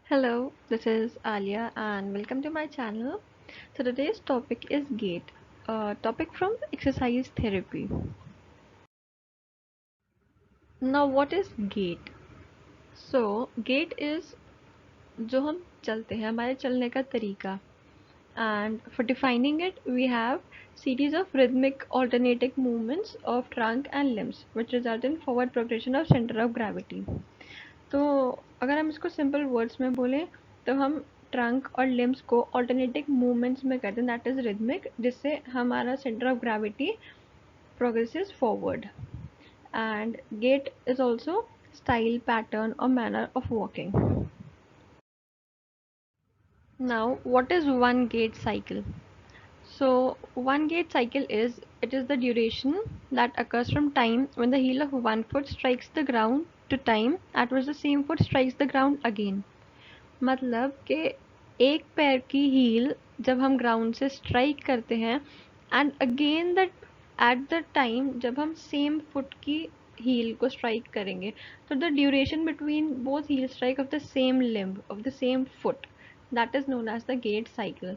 Hello, this is Alia and welcome to my channel. So today's topic is gait, a topic from exercise therapy. Now what is gait? So gait is जो हम चलते हैं हमारे चलने का तरीका and for defining it we have series of rhythmic alternating movements of trunk and limbs which result in forward progression of center of gravity. तो अगर हम इसको सिंपल वर्ड्स में बोलें तो हम ट्रंक और लिम्स को ऑल्टरनेटिव मूवमेंट्स में करते हैं दैट इज रिदमिक जिससे हमारा centre of gravity progresses forward and gait is also style pattern और manner of walking. Now what is one gait cycle? So one gait cycle is it is the duration that occurs from time when the heel of one foot strikes the ground to time at which the same foot strikes the ground again. मतलब कि एक पैर की heal जब हम ground से strike करते हैं and again that at the time जब हम सेम फुट की हील को स्ट्राइक करेंगे तो the duration between both heel strike of the same limb of the same foot that is known as the gait cycle.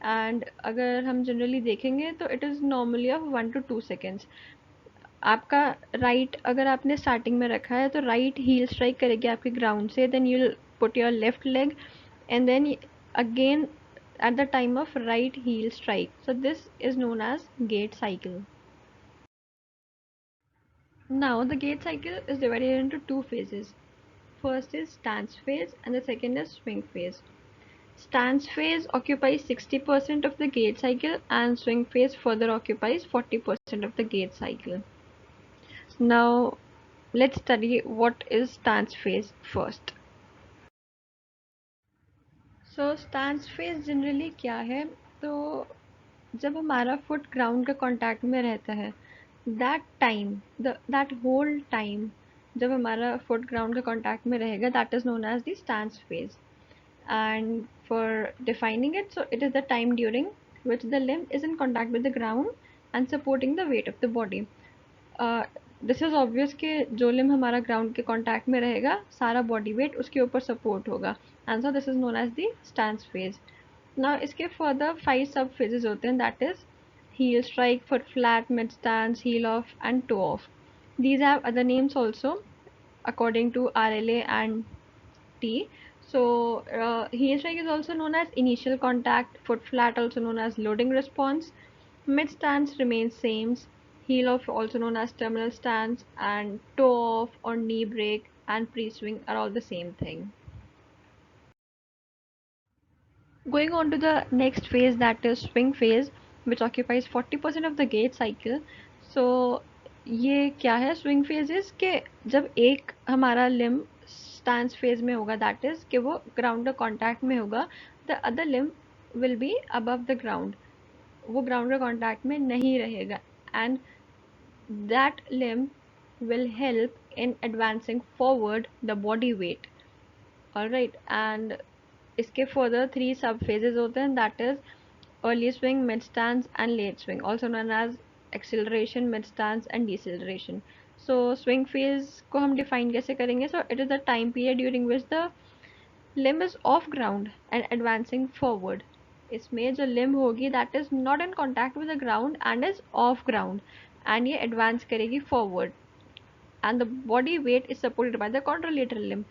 And अगर हम generally देखेंगे तो it is normally of 1 to 2 seconds. आपका right अगर आपने starting में रखा है तो राइट हील स्ट्राइक करेगी आपके ग्राउंड से then you put your left leg and then again at the time of right heel strike. So this is known as gait cycle. Now the gait cycle is divided into two phases. First is stance phase and the second is swing phase. Stance phase occupies 60% of the gait cycle and swing phase further occupies 40% of the gait cycle. Now let's study what is stance phase first. So stance phase generally क्या है तो जब हमारा foot ground के contact में रहता है that time that whole time जब हमारा फुट ग्राउंड के कांटेक्ट में रहेगा that is known as the stance phase. And for defining it, so it is the time during which the limb is in contact with the ground and supporting the weight of the body. This is obvious कि जो limb हमारा ground के contact में रहेगा सारा body weight उसके ऊपर support होगा and so this is known as the stance phase. Now इसके फर्दर 5 सब फेजेस होते हैं that is heel strike, foot flat, mid stance, heel off and toe off. These have other names also according to RLA and T. So heel strike is also known as initial contact, foot flat also known as loading response, mid stance remains same, heel off also known as terminal stance, and toe off or knee break and pre-swing are all the same thing. Going on to the next phase that is swing phase which occupies 40% of the gait cycle. So ये क्या है swing phases के जब एक हमारा limb stance phase में होगा that is कि वो ground के contact में होगा the other limb will be above the ground. वो ground के contact में नहीं रहेगा and that limb will help in advancing forward the body weight. Alright, and इसके further 3 sub phases होते हैं that is early swing, mid stance and late swing also known as acceleration, mid stance and deceleration. So swing phase को हम define कैसे करेंगे? So it is the time period during which the limb is off ground and advancing forward. इसमें जो limb होगी that is not in contact with the ground and is off ground and ये advance करेगी forward and the body weight is supported by the contralateral limb.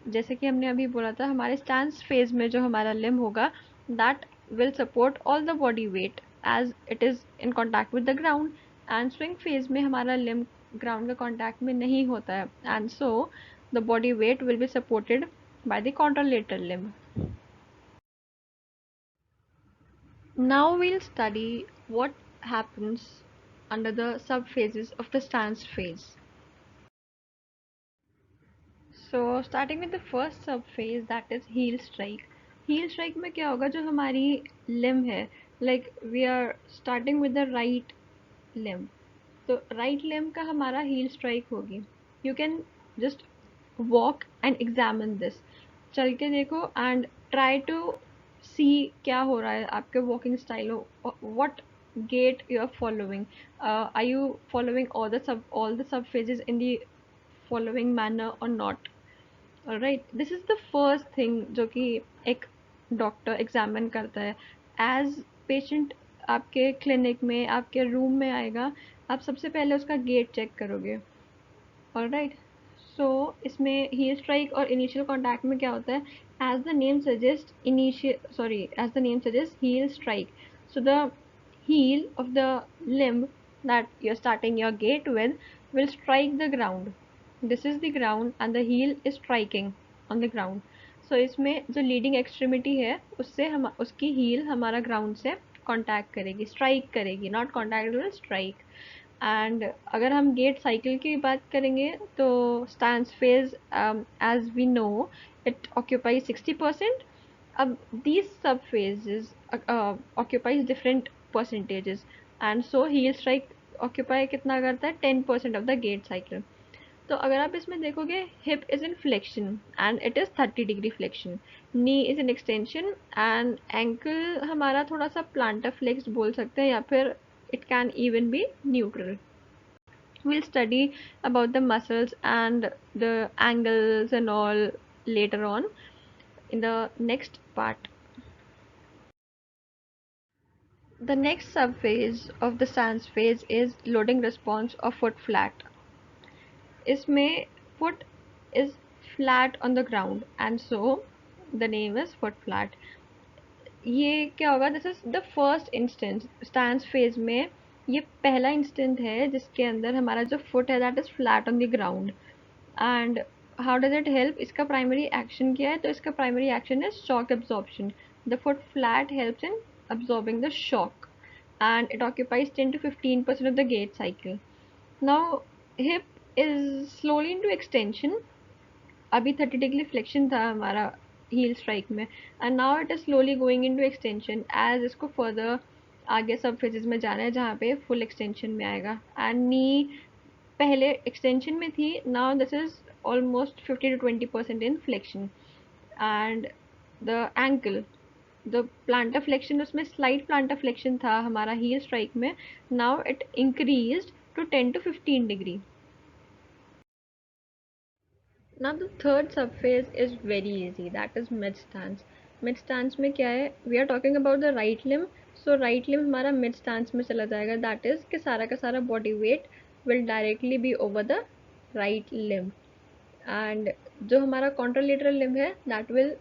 जैसे कि हमने अभी बोला था हमारे स्टांस फेज में जो हमारा लिम्ब होगा that will support all the body weight as it is in contact with the ground and swing phase में हमारा लिम्ब ग्राउंड के कॉन्टैक्ट में नहीं होता है and so the body weight will be supported by the contralateral limb. Now we'll study what happens under the subphases of the stance phase. So starting with the first sub phase that is heel strike. Heel strike में क्या होगा जो हमारी limb है like we are starting with the right limb. तो right limb का हमारा heel strike होगी. You can just walk and examine this. चल के देखो and try to see क्या हो रहा है आपके walking style हो what gait you are following. Are you following all the sub phases in the following manner or not? Alright, this is the first thing जो कि एक डॉक्टर एग्जामिन करता है एज पेशेंट। आपके क्लिनिक में, आपके room में आएगा, आप सबसे पहले उसका गेट चेक करोगे। ऑलराइट, सो इसमें हील स्ट्राइक और इनिशियल कॉन्टैक्ट में क्या होता है? As the name suggest initial sorry as the name suggest heel strike, so the heel of the limb that you're starting your gait with will strike the ground. This is the ground and the heel is striking on the ground. So इसमें जो leading extremity है उससे हम उसकी heal हमारा ground से contact करेगी, strike करेगी, not contact will strike. And अगर हम गेट साइकिल की बात करेंगे तो stance phase, as we know, it occupies 60%. अब these sub phases occupies different percentages, and so heel strike occupy कितना करता है? 10% of the gait cycle. तो अगर आप इसमें देखोगे, hip is in flexion and it is 30 degree flexion, knee is in extension, and ankle हमारा थोड़ा सा प्लांटर फ्लेक्स बोल सकते हैं, या फिर it can even be neutral. We'll study about the muscles and the angles and all later on in the next part. The next subphase of the stance phase is loading response of foot flat. इसमें foot is flat on the ground and so the name is foot flat. ये क्या होगा? This is the first instance stance phase में। ये पहला instant है जिसके अंदर हमारा जो फुट है that is flat on the ground. And how does it help? इसका प्राइमरी एक्शन क्या है? तो इसका primary action is shock absorption. The foot flat helps in absorbing the shock, and it occupies 10 to 15% of the gait cycle. Now, hip is slowly into extension. अभी 30 degree flexion था हमारा heel strike में, and now it is slowly going into extension as इसको further आगे sub phases में जाना है जहाँ पे फुल एक्सटेंशन में आएगा। एंड नी पहले एक्सटेंशन में थी, now this is almost 50 to 20% in flexion. And the ankle, the plantar flexion, उसमें स्लाइट प्लांटर फ्लेक्शन था हमारा हील स्ट्राइक में, now it increase to 10 to 15 degree. Now the third subphase is very easy, that is mid stance. Mid stance में क्या है? We are talking about the right limb. So right limb हमारा mid stance में चला जाएगा, that is कि सारा का सारा body weight will directly be over the right limb. And जो हमारा contralateral limb है that will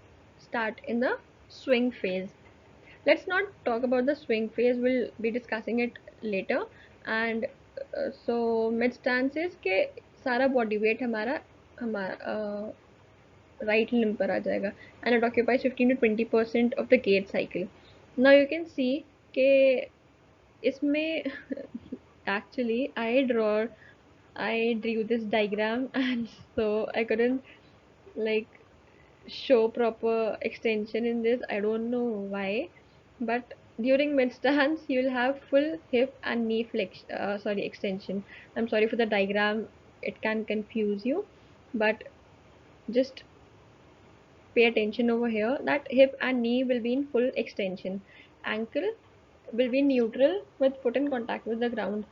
start in the swing phase. Let's not talk about the swing phase, we'll be discussing it later. And so mid stance is कि सारा body weight हमारा हमारा right limb पर आ जाएगा, and it occupies 15 to 20% of the gait cycle. Now you can see के इसमें actually I drew this diagram and so I couldn't like show proper extension in this. I don't know why, but during mid stance you'll have full hip and knee flex sorry extension. I'm sorry for the diagram, it can confuse you, but just pay attention over here that hip and knee will be in full extension. Ankle will be neutral with foot in contact with the ground.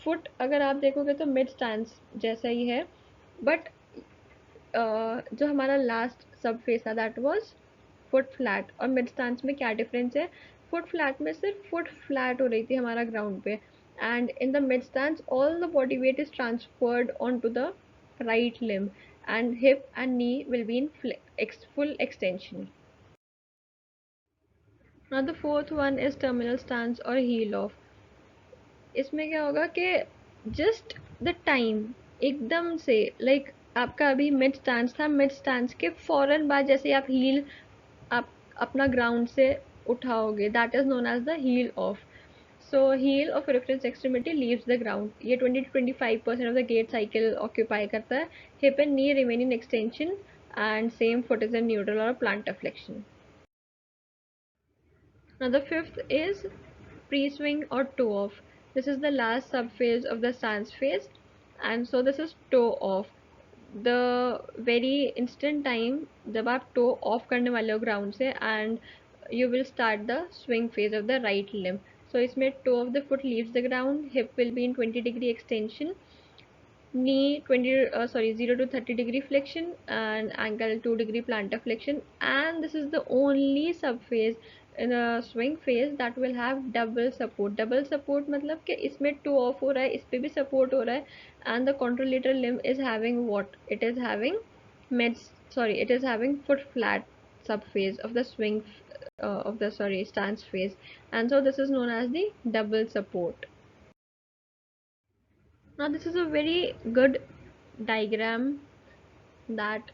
Foot अगर आप देखोगे तो mid stance जैसा ही है, but जो हमारा last सब face था दैट वाज फुट फ्लैट। और मिड स्टांस में क्या डिफरेंस है? फुट फ्लैट में सिर्फ फुट फ्लैट हो रही थी हमारा ग्राउंड पे, and in the mid stance all the body weight is transferred on to the right limb, and hip and knee will be in full extension. Now the fourth one is terminal stance or heel off. इसमें क्या होगा कि just the time एकदम से like आपका अभी mid stance था, mid stance के फौरन बाद जैसे आप हील आप अपना ग्राउंड से उठाओगे that is known as the heel off. So heel off reference extremity leaves the ground. ये 20 to 25% of the gait cycle occupy करता है। Hip and knee remain in extension and same foot is in neutral और plantar flexion. Now the fifth is pre-swing or toe off. This is the last subphase of the stance phase, and so this is toe off. The very instant time जब आप toe off करने वाले हो ground से, and you will start the swing phase of the right limb. So इसमें toe of the foot leaves the ground, hip will be in 20 degree extension, knee 0 to 30 degree flexion and ankle 2 degree plantar flexion, and this is the only subphase in a swing phase that will have double support. Double support मतलब कि इसमें toe off हो रहा है, इस पे भी support हो रहा है, and the contralateral limb is having what? It is having it is having foot flat subphase of the of the stance phase, and so this is known as the double support. Now this is a very good diagram that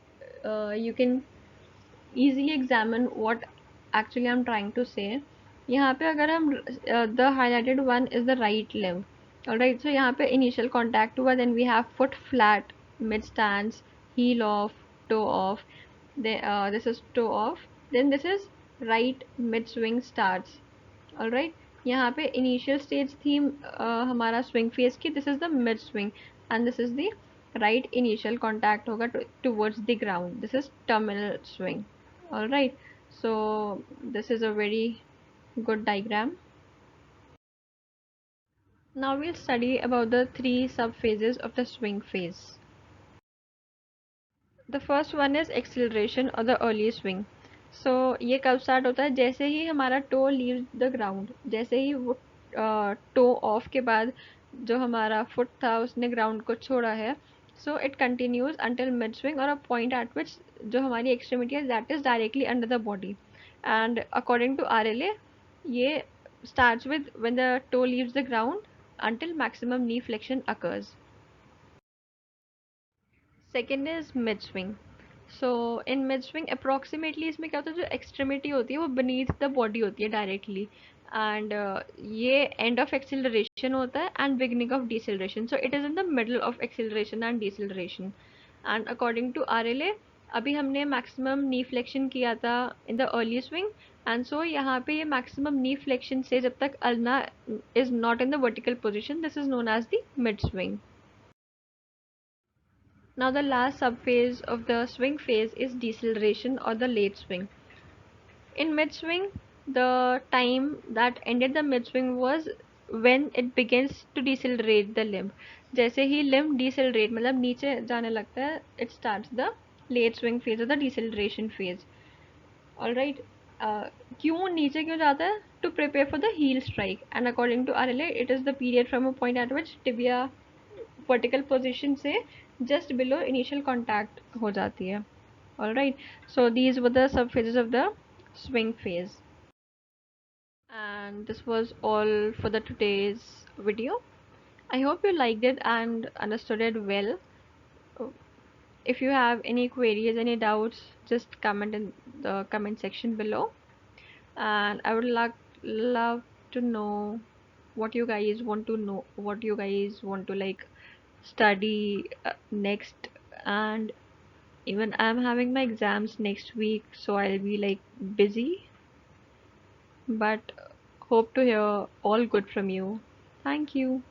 you can easily examine what actually I'm trying to say. यहाँ पे अगर हम the highlighted one is the right limb. Alright, so यहाँ पे initial contact हुआ, then we have foot flat, mid stance, heel off, toe off. Then this is toe off. Then this is right mid swing starts. Alright, यहाँ पे initial stage थी हमारा swing phase की, this is the mid swing and this is the right initial contact होगा towards the ground, this is terminal swing. Alright, so this is a very good diagram. Now we'll study about the three subphases of the swing phase. The first one is acceleration or the early swing. So ये कब start होता है? जैसे ही हमारा to leave the ground, जैसे ही वो to of के बाद जो हमारा फुट था उसने ग्राउंड को छोड़ा है, so it continues until mid swing और अ पॉइंट एट विच जो हमारी एक्सट्रीमिटी है that is directly under the body. And according to RLA ये starts with when the toe leaves the ground until maximum knee flexion occurs. Second is mid swing. So in mid swing approximately इसमें क्या होता है, जो extremity होती है वो beneath the body होती है डायरेक्टली, एंड ये एंड ऑफ एक्सिलरेशन होता है and beginning of deceleration. So it is in the middle of acceleration and deceleration. And according to RLA अभी हमने मैक्सिमम नी फ्लेक्शन किया था in the early swing, and so यहाँ पे ये मैक्सिमम नी फ्लेक्शन से जब तक ulna is not in the vertical position, this is known as the mid swing. Now the last subphase of the swing phase is deceleration or the late swing. In mid-swing, the time that ended the mid-swing was when it begins to decelerate the limb. जैसे ही limb decelerate मतलब नीचे जाने लगता है, it starts the late swing phase or the deceleration phase. Alright, क्यों नीचे क्यों जाता है? To prepare for the heel strike, and according to RLA, it is the period from a point at which tibia vertical position से just below initial contact हो जाती है. Alright, so these were the sub phases of the swing phase, and this was all for the today's video. I hope you liked it and understood it well. If you have any queries, any doubts, just comment in the comment section below, and I would love to know what you guys want to know, what you guys want to like study next. And even I'm having my exams next week, so I'll be like busy, but hope to hear all good from you. Thank you.